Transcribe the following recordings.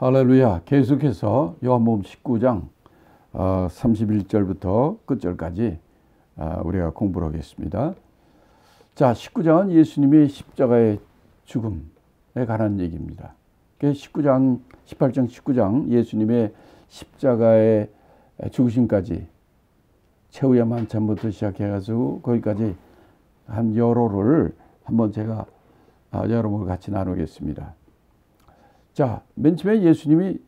할렐루야. 계속해서 요한복음 19장 31절부터 끝절까지 우리가 공부를 하겠습니다. 자, 19장은 예수님의 십자가의 죽음에 관한 얘기입니다. 18장 19장 예수님의 십자가의 죽으심까지 최후의 만찬부터 시작해가지고 거기까지 한 여로를 한번 제가 여러분과 같이 나누겠습니다. 자, 맨 처음에 예수님이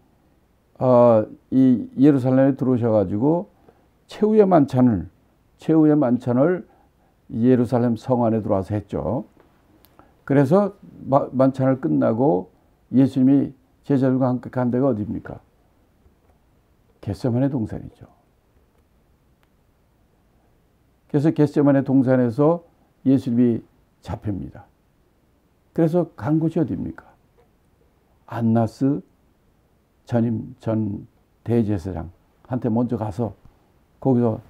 이 예루살렘에 들어오셔가지고 최후의 만찬을 예루살렘 성 안에 들어와서 했죠. 그래서 만찬을 끝나고 예수님이 제자들과 함께 간 데가 어디입니까? 겟세마네 동산이죠. 그래서 겟세마네 동산에서 예수님이 잡힙니다. 그래서 간 곳이 어디입니까? 안나스 전 대제사장한테 먼저 가서 거기서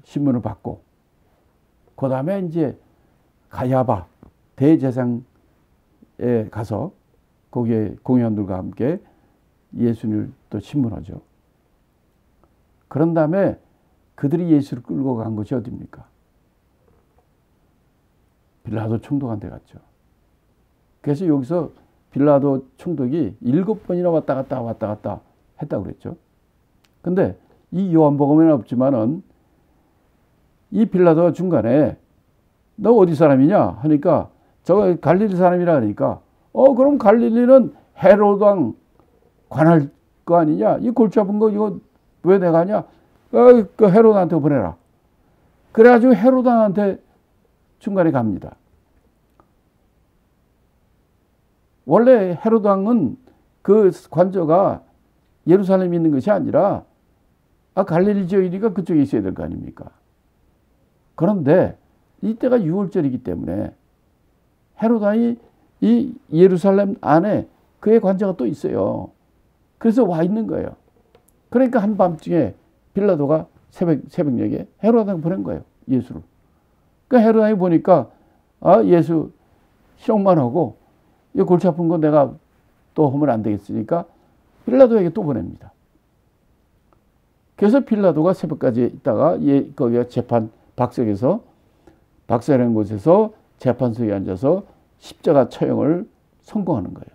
신문을 받고, 그 다음에 이제 가야바 대제사장에 가서 거기에 공회원들과 함께 예수님을 또 신문하죠. 그런 다음에 그들이 예수를 끌고 간 곳이 어디입니까? 빌라도 총독한테 갔죠. 그래서 여기서 빌라도 총독이 7번이나 왔다 갔다 했다고 그랬죠. 근데 이 요한복음에는 없지만은 이 빌라도가 중간에 너 어디 사람이냐 하니까 저거 갈릴리 사람이라 하니까 그럼 갈릴리는 헤롯 왕 관할 거 아니냐? 이 골치 아픈 거 이거 왜 내가 하냐? 그 헤롯한테 보내라. 그래가지고 헤롯 왕한테 중간에 갑니다. 원래 헤롯 왕은 그 관저가 예루살렘에 있는 것이 아니라 갈릴리 지역이니까 그쪽에 있어야 될 거 아닙니까? 그런데 이때가 6월절이기 때문에 헤롯 왕이 이 예루살렘 안에 그의 관저가 또 있어요. 그래서 와 있는 거예요. 그러니까 한밤중에 빌라도가 새벽녘에 헤롯 왕을 보낸 거예요. 예수를. 그러니까 헤롯 왕이 보니까 예수 시험만 하고 이 골치 아픈 거 내가 또 하면 안 되겠으니까 빌라도에게 또 보냅니다. 그래서 빌라도가 새벽까지 있다가 거기가 재판 박사라는 곳에서 재판소에 앉아서 십자가 처형을 선고하는 거예요.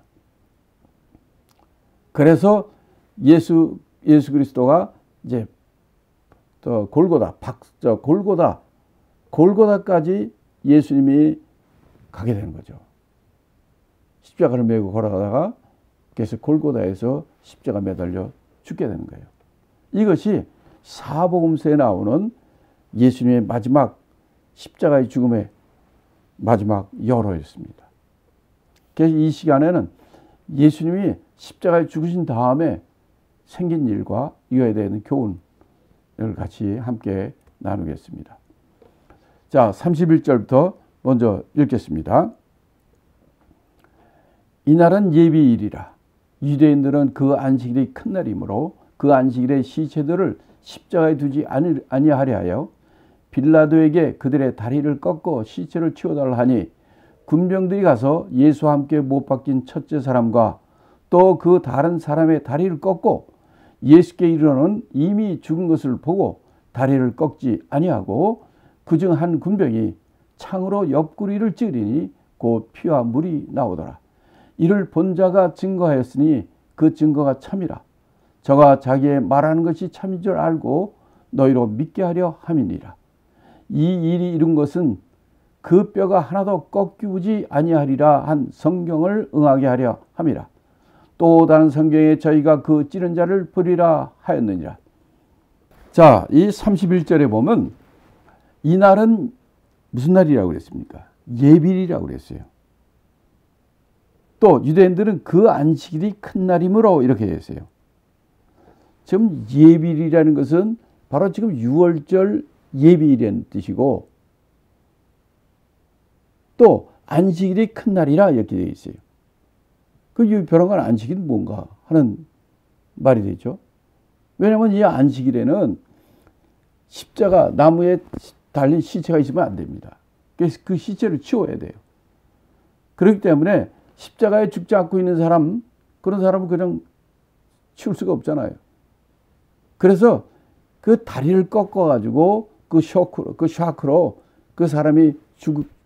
그래서 예수 그리스도가 이제 또 골고다까지 예수님이 가게 되는 거죠. 십자가를 메고 걸어가다가 그래서 골고다에서 십자가 매달려 죽게 되는 거예요. 이것이 사복음서에 나오는 예수님의 마지막 십자가의 죽음의 마지막 여로였습니다. 그래서 이 시간에는 예수님이 십자가에 죽으신 다음에 생긴 일과 이거에 대한 교훈을 같이 함께 나누겠습니다. 자, 31절부터 먼저 읽겠습니다. 이날은 예비일이라. 유대인들은 그 안식일이 큰 날이므로 그 안식일에 시체들을 십자가에 두지 아니하려 하여 빌라도에게 그들의 다리를 꺾어 시체를 치워달라 하니, 군병들이 가서 예수와 함께 못 박힌 첫째 사람과 또 그 다른 사람의 다리를 꺾고 예수께 이르러는 이미 죽은 것을 보고 다리를 꺾지 아니하고 그중 한 군병이 창으로 옆구리를 찌르니 곧 피와 물이 나오더라. 이를 본 자가 증거하였으니 그 증거가 참이라. 저가 자기의 말하는 것이 참인 줄 알고 너희로 믿게 하려 함이니라. 이 일이 이룬 것은 그 뼈가 하나도 꺾이지 아니하리라 한 성경을 응하게 하려 함이라. 또 다른 성경에 저희가 그 찌른 자를 보리라 하였느니라. 자, 이 31절에 보면 이 날은 무슨 날이라고 그랬습니까? 예비일이라고 그랬어요. 또 유대인들은 그 안식일이 큰 날이므로 이렇게 했어요. 지금 예비일이라는 것은 바로 지금 6월절 예비일이라는 뜻이고, 또 안식일이 큰 날이라 이렇게 되어 있어요. 그 유별한 안식일이 뭔가 하는 말이 되죠. 왜냐하면 이 안식일에는 십자가 나무에 달린 시체가 있으면 안 됩니다. 그래서 그 시체를 치워야 돼요. 그렇기 때문에 십자가에 죽지 않고 있는 사람, 그런 사람은 그냥 치울 수가 없잖아요. 그래서 그 다리를 꺾어가지고 그 샤크로 그 사람이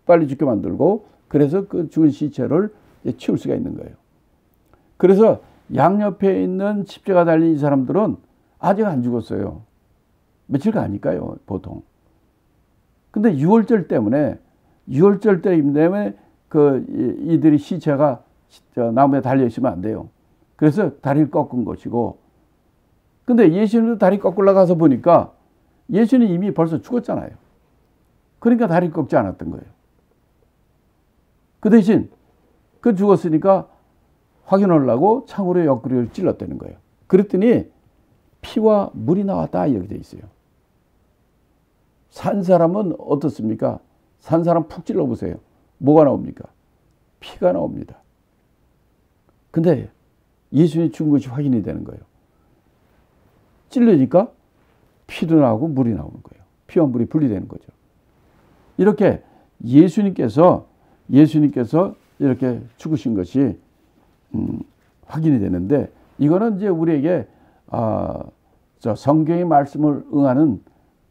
빨리 죽게 만들고, 그래서 그 죽은 시체를 치울 수가 있는 거예요. 그래서 양옆에 있는 십자가 달린 이 사람들은 아직 안 죽었어요. 며칠 가니까요, 보통. 근데 6월절 때문에 이들이 시체가 나무에 달려 있으면 안 돼요. 그래서 다리를 꺾은 것이고, 근데 예수님도 다리 꺾으러 가서 보니까 예수님 이미 벌써 죽었잖아요. 그러니까 다리 꺾지 않았던 거예요. 그 대신 그 죽었으니까 확인하려고 창으로 옆구리를 찔렀다는 거예요. 그랬더니 피와 물이 나왔다 이렇게 돼 있어요. 산 사람은 어떻습니까? 산 사람 푹 찔러보세요. 뭐가 나옵니까? 피가 나옵니다. 근데 예수님이 죽은 것이 확인이 되는 거예요. 찔르니까 피도 나오고 물이 나오는 거예요. 피와 물이 분리되는 거죠. 이렇게 예수님께서 이렇게 죽으신 것이 확인이 되는데, 이거는 이제 우리에게 성경의 말씀을 응하는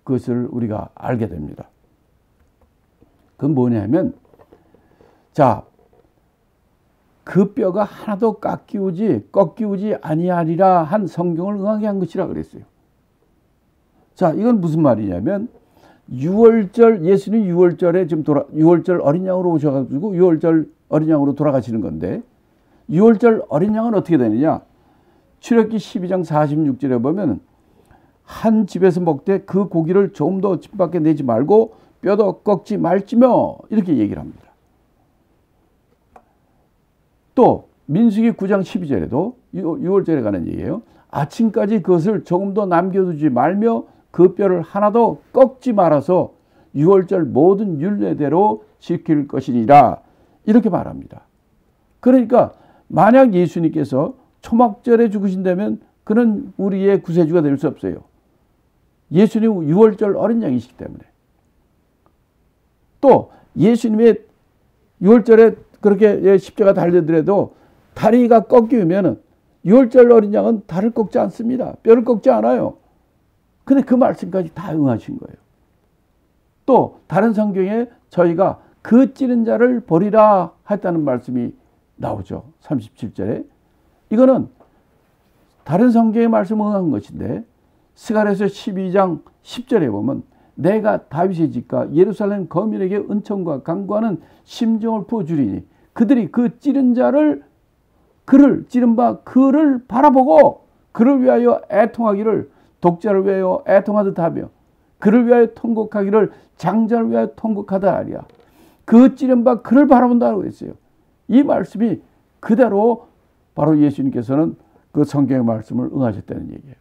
것을 우리가 알게 됩니다. 그건 뭐냐면, 자, 그 뼈가 하나도 꺾이우지 아니하리라 한 성경을 응하게 한 것이라 그랬어요. 자, 이건 무슨 말이냐면, 6월절, 예수님 6월절에 지금 6월절 어린 양으로 오셔가지고 6월절 어린 양으로 돌아가시는 건데, 6월절 어린 양은 어떻게 되느냐? 출애굽기 12장 46절에 보면, 한 집에서 먹되 그 고기를 조금도 집 밖에 내지 말고 뼈도 꺾지 말지며, 이렇게 얘기를 합니다. 또 민수기 9장 12절에도 6월절에 관한 얘기예요. 아침까지 그것을 조금도 남겨두지 말며 그 뼈를 하나도 꺾지 말아서 6월절 모든 율례대로 지킬 것이니라, 이렇게 말합니다. 그러니까 만약 예수님께서 초막절에 죽으신다면 그는 우리의 구세주가 될 수 없어요. 예수님 6월절 어린 양이시기 때문에. 또 예수님의 6월절에 그렇게 십자가 달려더라도 다리가 꺾이면 6월절 어린 양은 다리를 꺾지 않습니다. 뼈를 꺾지 않아요. 근데 그 말씀까지 다 응하신 거예요. 또 다른 성경에 저희가 그 찌른 자를 버리라 했다는 말씀이 나오죠. 37절에. 이거는 다른 성경의 말씀을 응한 것인데, 스가랴서 12장 10절에 보면, 내가 다윗의 집과 예루살렘 거민에게 은총과 강구하는 심정을 부어주리니 그들이 그 찌른 자를, 찌른 바 그를 바라보고 그를 위하여 애통하기를 독자를 위하여 애통하듯 하며 그를 위하여 통곡하기를 장자를 위하여 통곡하다 하리라. 그 찌른 바 그를 바라본다고 했어요. 이 말씀이 그대로 바로 예수님께서는 그 성경의 말씀을 응하셨다는 얘기예요.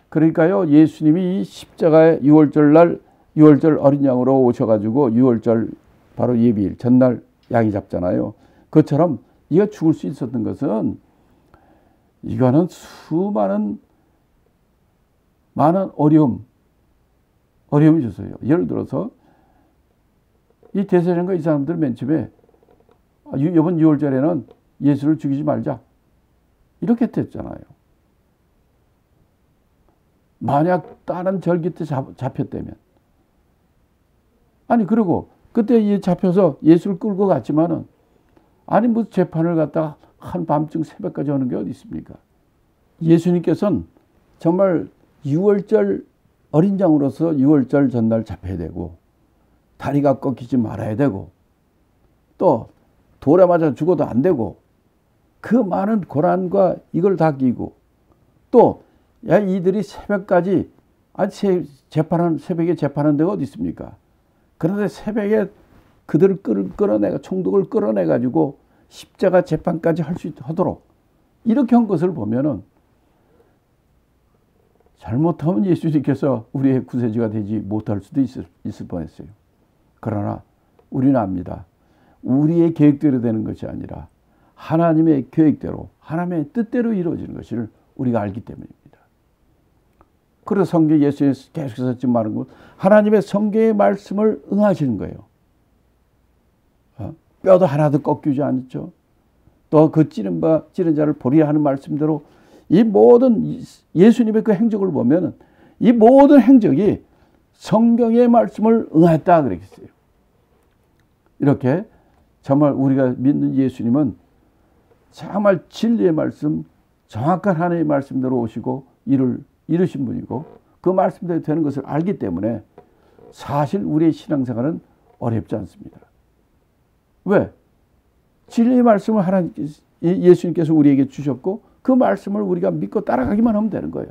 그러니까요, 예수님이 이 십자가에 6월절 어린 양으로 오셔가지고 6월절 바로 예비일 전날 양이 잡잖아요. 그것처럼 이가 죽을 수 있었던 것은, 이거는 많은 어려움이 있었어요. 예를 들어서 이 대제사장과 이 사람들 맨 처음에 이번 6월절에는 예수를 죽이지 말자 이렇게 했잖아요. 만약 다른 절기 때 잡혔다면, 아니 그리고 그때 잡혀서 예수를 끌고 갔지만은, 아니 무슨 재판을 갖다가 한밤중 새벽까지 하는 게 어디 있습니까? 예수님께서는 정말 6월절 어린 양으로서 6월절 전날 잡혀야 되고, 다리가 꺾이지 말아야 되고, 또 돌에 맞아 죽어도 안 되고, 그 많은 고난과 이걸 다 끼고, 또 이들이 새벽까지, 새벽에 재판하는 데가 어디 있습니까? 그런데 새벽에 그들을 총독을 끌어내가지고 십자가 재판까지 할 수 하도록 이렇게 한 것을 보면은, 잘못하면 예수님께서 우리의 구세주가 되지 못할 수도 있을 뻔했어요. 그러나 우리는 압니다. 우리의 계획대로 되는 것이 아니라 하나님의 계획대로, 하나님의 뜻대로 이루어지는 것을 우리가 알기 때문입니다. 그래서 성경 예수님 계속해서 지금 말하는 것, 하나님의 성경의 말씀을 응하시는 거예요. 뼈도 하나도 꺾이지 않았죠. 또 그 찌른 자를 보리라 하는 말씀대로 이 모든 예수님의 그 행적을 보면 이 모든 행적이 성경의 말씀을 응했다 그랬어요. 이렇게 정말 우리가 믿는 예수님은 정말 진리의 말씀, 정확한 하나님의 말씀대로 오시고 일을 이루신 분이고 그 말씀대로 되는 것을 알기 때문에 사실 우리의 신앙생활은 어렵지 않습니다. 왜? 진리의 말씀을 예수님께서 우리에게 주셨고 그 말씀을 우리가 믿고 따라가기만 하면 되는 거예요.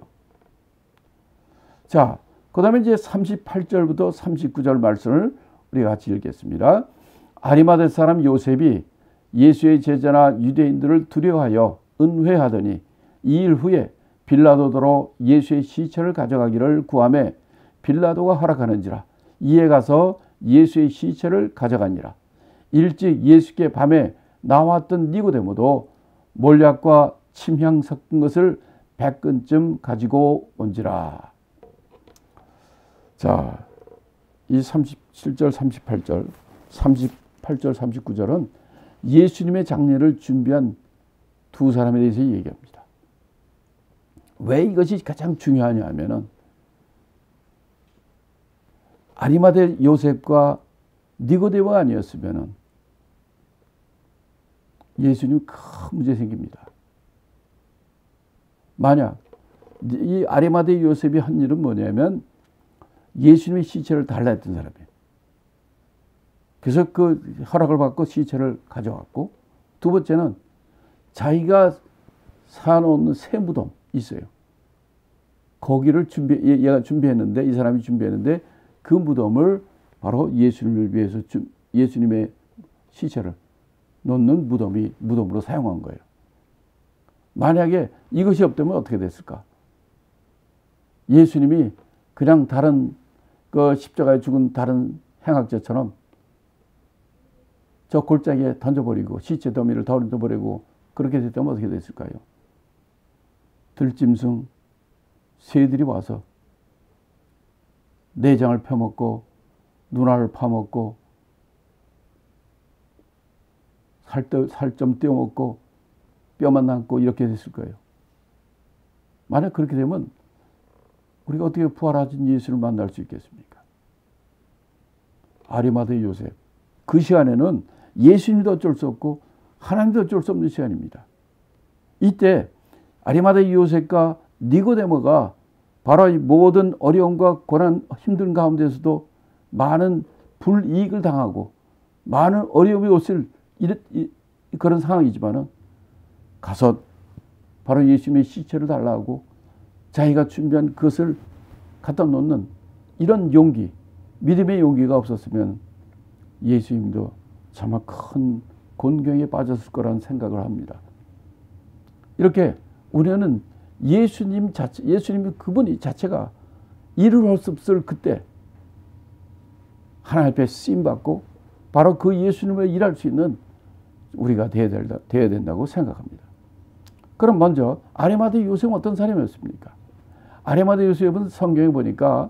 자, 그 다음에 이제 38절부터 39절 말씀을 우리가 같이 읽겠습니다. 아리마대 사람 요셉이 예수의 제자나 유대인들을 두려워하여 은회하더니 2일 후에 빌라도더러 예수의 시체를 가져가기를 구하매 빌라도가 허락하는지라 이에 가서 예수의 시체를 가져가니라. 일찍 예수께 밤에 나왔던 니고데모도 몰약과 침향 섞은 것을 100근쯤 가지고 온지라. 자, 이 37절, 38절, 38절, 39절은 예수님의 장례를 준비한 두 사람에 대해서 얘기합니다. 왜 이것이 가장 중요하냐 하면은 아리마대 요셉과 니고데모가 아니었으면은 예수님 큰 문제 생깁니다. 만약 이 아리마대 요셉이 한 일은 뭐냐면 예수님의 시체를 달라 했던 사람이에요. 그래서 그 허락을 받고 시체를 가져왔고 두 번째는 자기가 사놓은 새 무덤 있어요. 거기를 얘가 준비했는데 이 사람이 준비했는데 그 무덤을 바로 예수님을 위해서 예수님의 시체를 놓는 무덤으로 사용한 거예요. 만약에 이것이 없다면 어떻게 됐을까? 예수님이 그냥 다른 그 십자가에 죽은 다른 행악자처럼 저 골짜기에 던져버리고 시체 더미를 던져버리고 그렇게 됐다면 어떻게 됐을까요? 들짐승 새들이 와서 내장을 펴먹고 눈알을 파먹고 살 좀 떼어먹고 뼈만 남고 이렇게 됐을 거예요. 만약 그렇게 되면 우리가 어떻게 부활하신 예수를 만날 수 있겠습니까? 아리마대 요셉. 그 시간에는 예수님도 어쩔 수 없고 하나님도 어쩔 수 없는 시간입니다. 이때 아리마대 요셉과 니고데모가 바로 이 모든 어려움과 고난, 힘든 가운데서도 많은 불이익을 당하고 많은 어려움이 없을 그런 상황이지만은 가서 바로 예수님의 시체를 달라고 자기가 준비한 그것을 갖다 놓는 이런 용기, 믿음의 용기가 없었으면 예수님도 정말 큰 곤경에 빠졌을 거라는 생각을 합니다. 이렇게 우리는 예수님이 그분이 자체가 일을 할 수 없을 그때 하나님 앞에 쓰임받고 바로 그 예수님을 일할 수 있는 우리가 되어야 된다고 생각합니다. 그럼 먼저 아리마대 요셉은 어떤 사람이었습니까? 아리마대 요셉은 성경에 보니까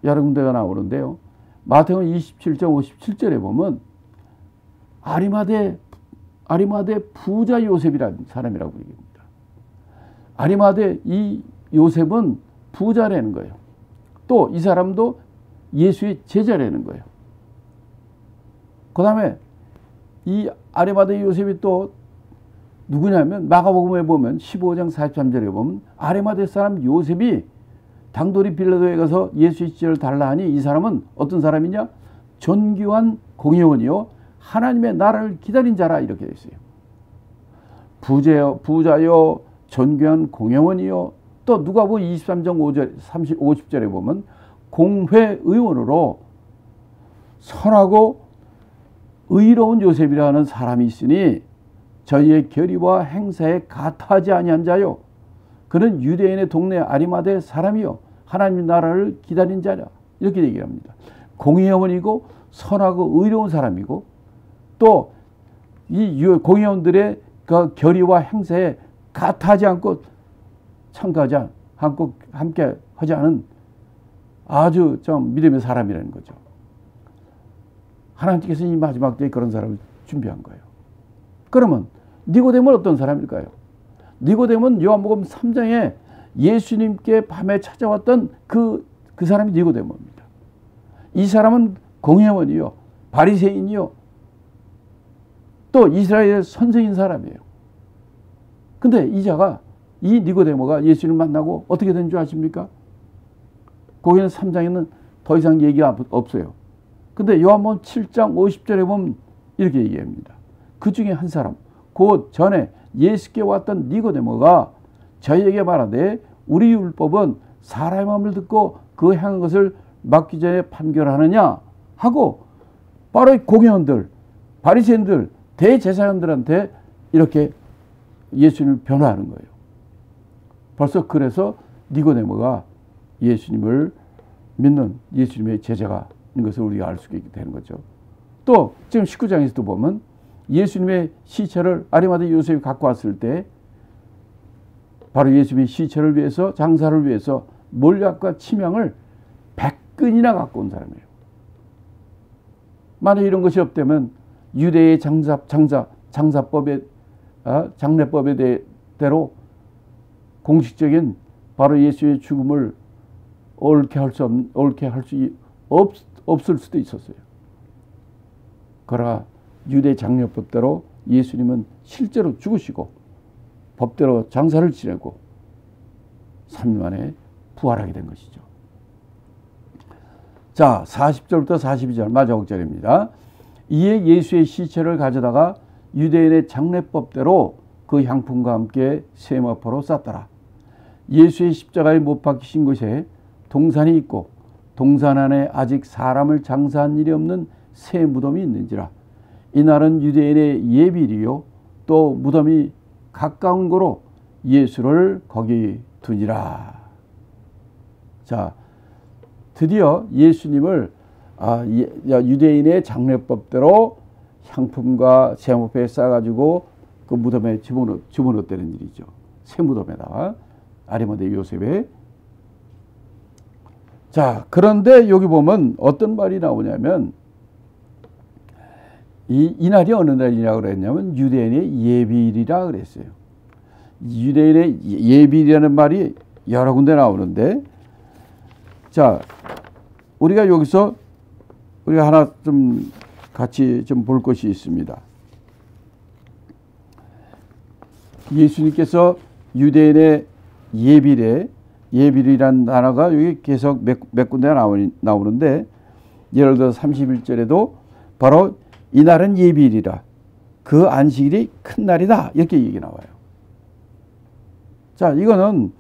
여러 군데가 나오는데요. 마태복음 27장 57절에 보면 아리마대 부자 요셉이라는 사람이라고 얘기합니다. 아리마대 이 요셉은 부자라는 거예요. 또 이 사람도 예수의 제자라는 거예요. 그 다음에 이 아리마대 요셉이 또 누구냐면 마가복음에 보면 15장 43절에 보면 아리마대 사람 요셉이 당돌이 빌라도에 가서 예수의 시체를 달라 하니 이 사람은 어떤 사람이냐? 존귀한 공회원이요 하나님의 나라를 기다린 자라 이렇게 되어 있어요. 부자요 존귀한 공회원이요 또 누가복음 23장 50절에 보면 공회의원으로 선하고 의로운 요셉이라는 사람이 있으니 저희의 결의와 행사에 가타하지 아니한 자요 그는 유대인의 동네 아리마대 사람이요 하나님 나라를 기다린 자라 이렇게 얘기합니다. 공회원이고 선하고 의로운 사람이고 또 이 공회원들의 그 결의와 행사에 가타하지 않고 참가하지 않고 함께 하지 않은 아주 좀 믿음의 사람이라는 거죠. 하나님께서 이 마지막 때에 그런 사람을 준비한 거예요. 그러면 니고데모는 어떤 사람일까요? 니고데모는 요한복음 3장에 예수님께 밤에 찾아왔던 그 사람이 니고데모입니다. 이 사람은 공회원이요, 바리새인이요, 또 이스라엘의 선생인 사람이에요. 근데 이 니고데모가 예수님을 만나고 어떻게 된 줄 아십니까? 거기는 3장에는 더 이상 얘기가 없어요. 근데 요한복음 7장 50절에 보면 이렇게 얘기합니다. 그 중에 한 사람, 곧 전에 예수께 왔던 니고데모가 저희에게 말하되 우리 율법은 사람의 마음을 듣고 그 행한 것을 막기 전에 판결하느냐 하고 바로 공회원들, 바리새인들, 대제사장들한테 이렇게 예수님을 변호하는 거예요. 벌써 그래서 니고데모가 예수님을 믿는 예수님의 제자가 있는 것을 우리가 알 수 있게 되는 거죠. 또 지금 19장에서도 보면 예수님의 시체를 아리마대 요셉이 갖고 왔을 때 바로 예수님의 시체를 위해서, 장사를 위해서 몰약과 침향을 100근이나 갖고 온 사람이에요. 만약 이런 것이 없다면 유대의 장사법의 장례법에 대로 공식적인 바로 예수의 죽음을 옳게 할 수 없을 수도 있었어요. 그러나 유대 장례법대로 예수님은 실제로 죽으시고 법대로 장사를 지내고 3일 만에 부활하게 된 것이죠. 자, 40절부터 42절 마지막 절입니다. 이에 예수의 시체를 가져다가 유대인의 장례법대로 그 향품과 함께 세마포로 쌌더라. 예수의 십자가에 못 박히신 곳에 동산이 있고 동산 안에 아직 사람을 장사한 일이 없는 새 무덤이 있는지라. 이날은 유대인의 예비일이요 또 무덤이 가까운 거로 예수를 거기 두니라. 자, 드디어 예수님을 유대인의 장례법대로 향품과 세마포에 싸가지고 그 무덤에 집어넣었다는 일이죠. 새 무덤에다가 아리마대 요셉에. 자, 그런데 여기 보면 어떤 말이 나오냐면 이 날이 어느 날이라고 그랬냐면 유대인의 예비일이라 그랬어요. 유대인의 예비일이라는 말이 여러 군데 나오는데, 자, 우리가 여기서 우리가 하나 좀 같이 좀 볼 것이 있습니다. 예수님께서 유대인의 예비일이라는 단어가 여기 계속 몇 군데 나오는데, 예를 들어 31절에도 바로 이날은 예비일이라 그 안식일이 큰 날이다 이렇게 얘기 나와요. 자, 이거는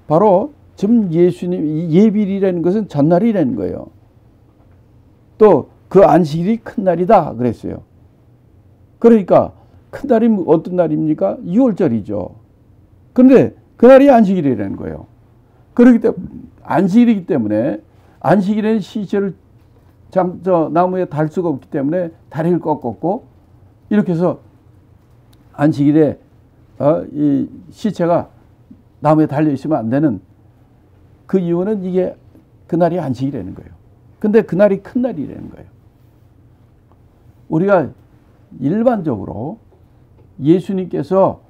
바로 지금 예수님 예비일이라는 것은 전날이라는 거예요. 또 그 안식일이 큰 날이다 그랬어요. 그러니까 큰 날이 어떤 날입니까? 6월절이죠. 그런데 그날이 안식일이라는 거예요. 그렇기 때문에 안식일이기 때문에 안식일에는 시체를 나무에 달 수가 없기 때문에 다리를 꺾었고, 이렇게 해서 안식일에 이 시체가 나무에 달려 있으면 안 되는 그 이유는 이게 그날이 안식일이라는 거예요. 근데 그날이 큰 날이라는 거예요. 우리가 일반적으로 예수님께서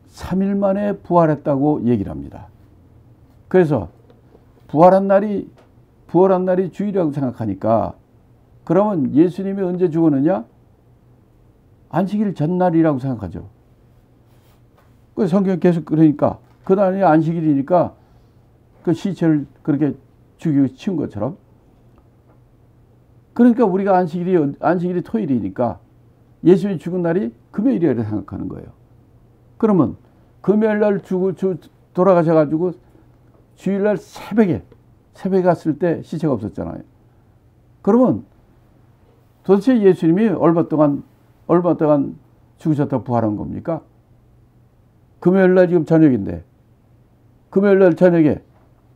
3일 만에 부활했다고 얘기를 합니다. 그래서 부활한 날이 주일이라고 생각하니까, 그러면 예수님이 언제 죽었느냐? 안식일 전날이라고 생각하죠. 그 성경이 계속 그러니까 그날이 안식일이니까 그 시체를 그렇게 죽이고 치운 것처럼, 그러니까 우리가 안식일이 토요일이니까 예수님이 죽은 날이 금요일이라고 생각하는 거예요. 그러면 금요일 날 돌아가셔가지고 주일날 새벽에 갔을 때 시체가 없었잖아요. 그러면 도대체 예수님이 얼마 동안 죽으셨다고 부활한 겁니까? 금요일 날 지금 저녁인데, 금요일 날 저녁에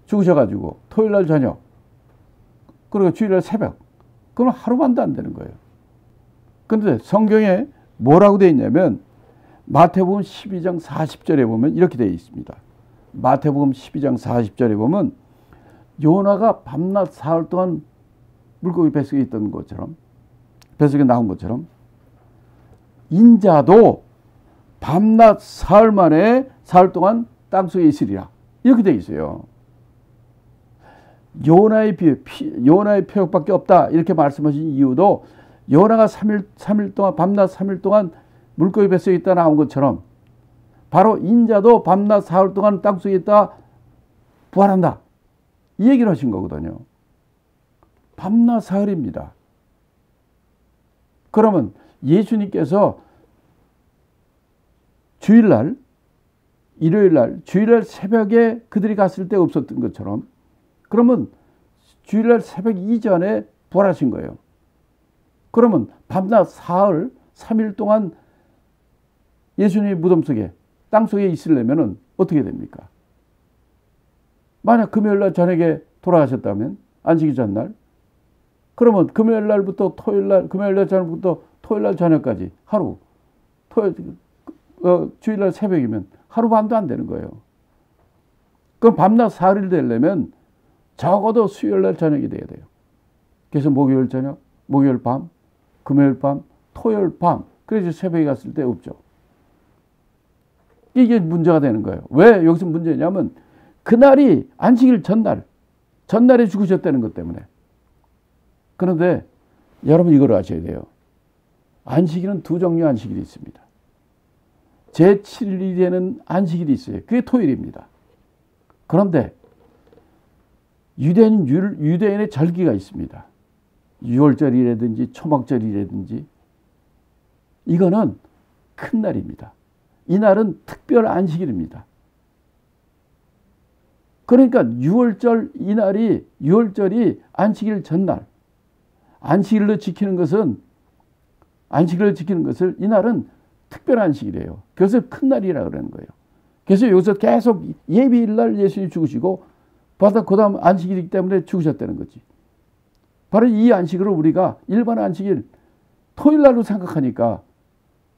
죽으셔가지고 토요일 날 저녁, 그리고 주일 날 새벽, 그럼 하루만도 안 되는 거예요. 그런데 성경에 뭐라고 되어 있냐면 마태복음 12장 40절에 보면 이렇게 되어 있습니다. 마태복음 12장 40절에 보면 요나가 밤낮 사흘 동안 물고기 뱃속에 있던 것처럼, 뱃속에 나온 것처럼, 인자도 밤낮 사흘 만에 사흘 동안 땅속에 있으리라. 이렇게 되어 있어요. 요나의 요나의 표적밖에 없다. 이렇게 말씀하신 이유도 요나가 3일 동안 밤낮 3일 동안 물고기 뱃속에 있다 나온 것처럼 바로 인자도 밤낮 사흘 동안 땅속에 있다 부활한다. 이 얘기를 하신 거거든요. 밤낮 사흘입니다. 그러면 예수님께서 주일날, 일요일날, 주일날 새벽에 그들이 갔을 때 없었던 것처럼 그러면 주일날 새벽 이전에 부활하신 거예요. 그러면 밤낮 사흘, 3일 동안 예수님의 무덤 속에, 땅 속에 있으려면 어떻게 됩니까? 만약 금요일날 저녁에 돌아가셨다면, 안식일 전날, 그러면 금요일날부터 토요일날, 금요일날 저녁부터 토요일날 저녁까지 하루, 주일날 새벽이면 하루 반도 안 되는 거예요. 그럼 밤낮 사흘이 되려면 적어도 수요일날 저녁이 돼야 돼요. 그래서 목요일 저녁, 목요일 밤, 금요일 밤, 토요일 밤, 그래서 새벽에 갔을 때 없죠. 이게 문제가 되는 거예요. 왜 여기서 문제냐면 그날이 안식일 전날에 죽으셨다는 것 때문에. 그런데 여러분 이걸 아셔야 돼요. 안식일은 두 종류 안식일이 있습니다. 제7일이 되는 안식일이 있어요. 그게 토요일입니다. 그런데 유대인의 절기가 있습니다. 유월절이라든지 초막절이라든지 이거는 큰 날입니다. 이 날은 특별 안식일입니다. 그러니까 유월절이 안식일 전날, 안식일로 지키는 것을 이 날은 특별 안식일이에요. 그것을 큰 날이라 그러는 거예요. 그래서 여기서 계속 예비일 날 예수님이 죽으시고 그 다음 안식일이기 때문에 죽으셨다는 거지. 바로 이 안식일을 우리가 일반 안식일 토요일 날로 생각하니까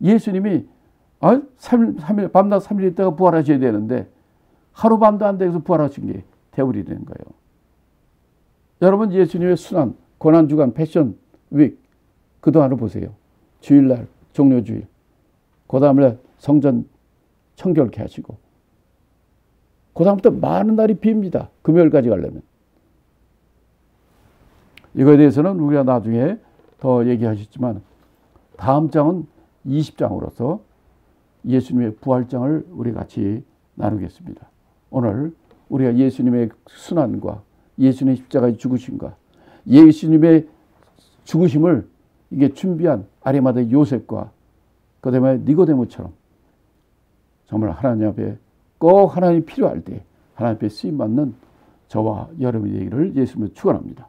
예수님이 3일, 밤낮 3일 있다가 부활하셔야 되는데 하루밤도 안 돼서 부활하신 게 되어버리는 거예요. 여러분 예수님의 순환, 고난주간, 패션 윅 그동안을 보세요. 주일날, 종료주일, 그 다음에 성전 청결케 하시고 그 다음부터 많은 날이 빕니다. 금요일까지 가려면. 이거에 대해서는 우리가 나중에 더 얘기하셨지만 다음 장은 20장으로서 예수님의 부활장을 우리 같이 나누겠습니다. 오늘 우리가 예수님의 순환과 예수님의 십자가의 죽으심과 예수님의 죽으심을 이게 준비한 아리마대 요셉과 그 다음에 니고데모처럼 정말 하나님 앞에 꼭 하나님이 필요할 때 하나님 앞에 쓰임받는 저와 여러분의 얘기를 예수님을 축원합니다.